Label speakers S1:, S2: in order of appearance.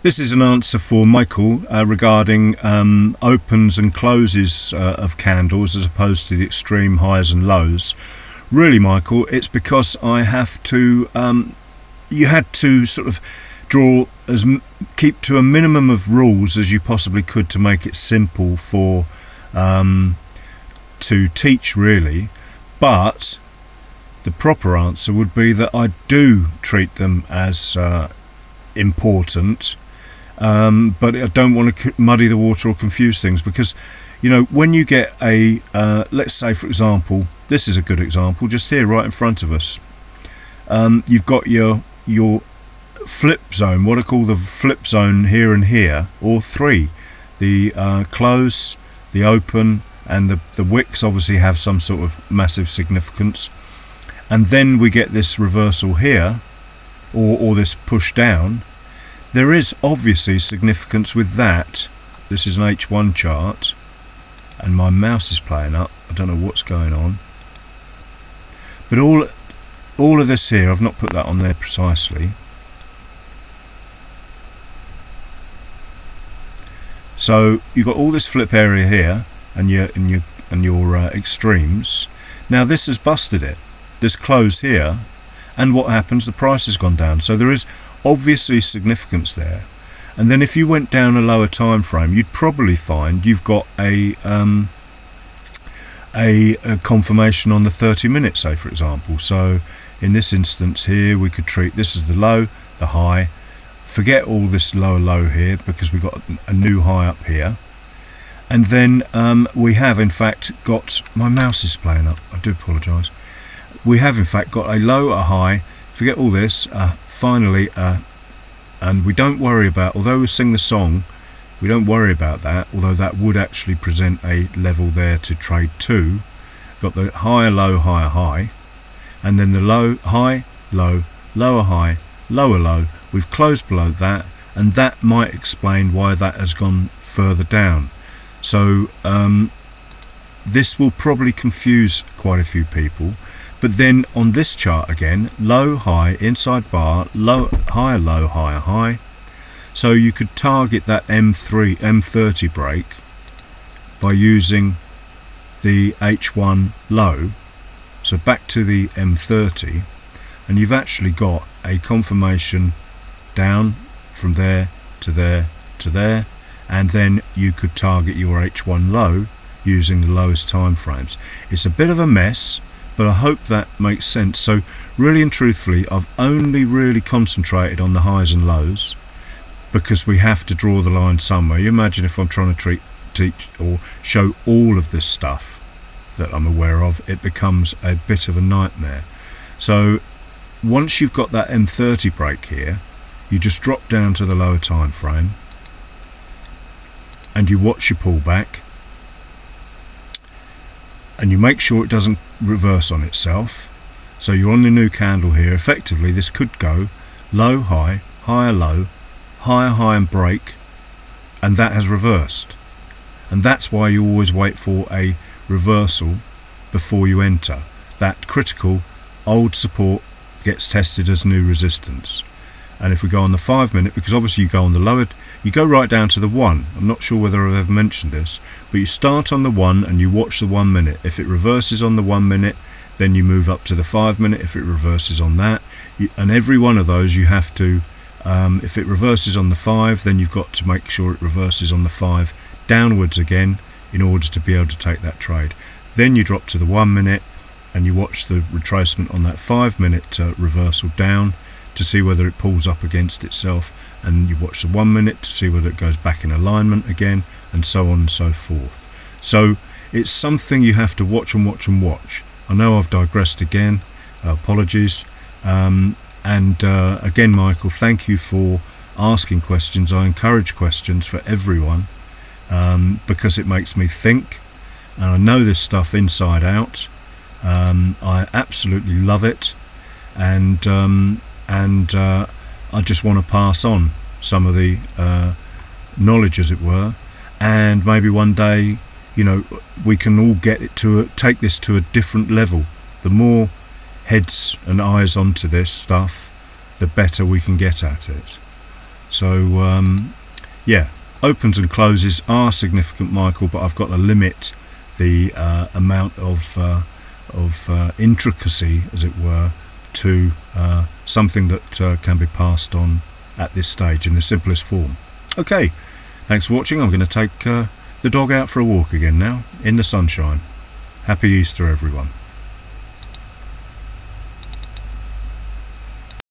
S1: This is an answer for Michael regarding opens and closes of candles as opposed to the extreme highs and lows. Really, Michael, it's because I have to. You had to sort of keep to a minimum of rules as you possibly could to make it simple for to teach, really. But the proper answer would be that I do treat them as important. But I don't want to muddy the water or confuse things, because when you get a let's say, for example, this is a good example just here right in front of us. You've got your flip zone, what I call the flip zone here and here, or three. The close, the open, and the wicks obviously have some sort of massive significance. And then we get this reversal here, or this push down. There is obviously significance with that. This is an H1 chart, and my mouse is playing up. I don't know what's going on. But all of this here, I've not put that on there precisely. So you've got all this flip area here, and your extremes. Now this has busted it. This closed here, and what happens? The price has gone down. So there is obviously significance there. And then if you went down a lower time frame, you'd probably find you've got a confirmation on the 30-minute, say, for example. So in this instance here, we could treat this as the low, the high. Forget all this lower low here, because we've got a new high up here. And then we have in fact got, my mouse is playing up, I do apologise. We have in fact got a low, a high. Forget all this, finally, and we don't worry about, although we sing the song, we don't worry about that, although that would actually present a level there to trade to. Got the higher low, higher high, and then the low, high, low, lower high, lower low. We've closed below that, and that might explain why that has gone further down. So this will probably confuse quite a few people. But then on this chart again, low, high, inside bar, low, higher, low, higher, high. So you could target that M30 break by using the H1 low. So back to the M30, and you've actually got a confirmation down from there to there to there, and then you could target your H1 low using the lowest time frames. It's a bit of a mess, but I hope that makes sense. So really and truthfully, I've only really concentrated on the highs and lows, because we have to draw the line somewhere. You imagine if I'm trying to teach or show all of this stuff that I'm aware of, it becomes a bit of a nightmare. So once you've got that M30 break here, you just drop down to the lower time frame and you watch your pullback, and you make sure it doesn't reverse on itself. So you're on the new candle here. Effectively this could go low, high, higher, low, higher, high and break, and that has reversed. And that's why you always wait for a reversal before you enter. That critical old support gets tested as new resistance. And if we go on the 5 minute, because obviously you go on the lowered, you go right down to the 1. I'm not sure whether I've ever mentioned this, but you start on the 1 and you watch the 1 minute. If it reverses on the 1 minute, then you move up to the 5 minute. If it reverses on that, and every one of those you have to, if it reverses on the 5, then you've got to make sure it reverses on the 5 downwards again in order to be able to take that trade. Then you drop to the 1 minute and you watch the retracement on that 5 minute reversal down to see whether it pulls up against itself, and you watch the 1 minute to see whether it goes back in alignment again, and so on and so forth. So it's something you have to watch and watch and watch. I know I've digressed again, apologies. And again, Michael, thank you for asking questions. I encourage questions for everyone, because it makes me think, and I know this stuff inside out. I absolutely love it, and I just want to pass on some of the knowledge, as it were, and maybe one day, we can all get it to take this to a different level. The more heads and eyes onto this stuff, the better we can get at it. So yeah, opens and closes are significant, Michael, but I've got to limit the amount of intricacy, as it were, to something that can be passed on at this stage in the simplest form. Okay, thanks for watching. I'm going to take the dog out for a walk again now in the sunshine. Happy Easter, everyone.